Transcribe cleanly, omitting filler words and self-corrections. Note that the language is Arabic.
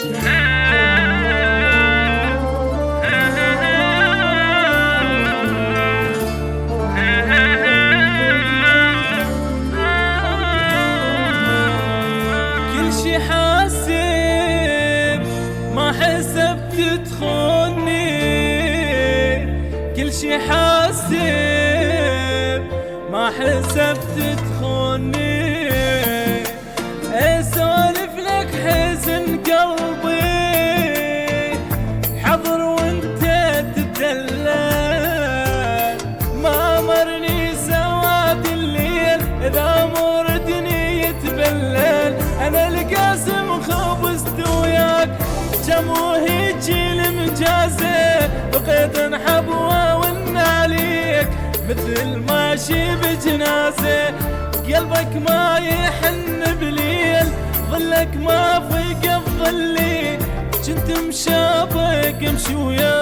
كل شي حاسب ما حسبت تخوني، كل شي حاسب ما حسبت تخوني. اسولف لك حزن قلبي حضر وانت تدلل، ما مرني سواد الليل اذا مردني يتبلل. انا القاسم خبزت وياك جم وهيجي المجازة، بقيت انحبوه وان عليك مثل ماشي بجنازة. قلبك ما يحن بليل، ظلك ما فيك بظلي، كنت مشابك امشي وياك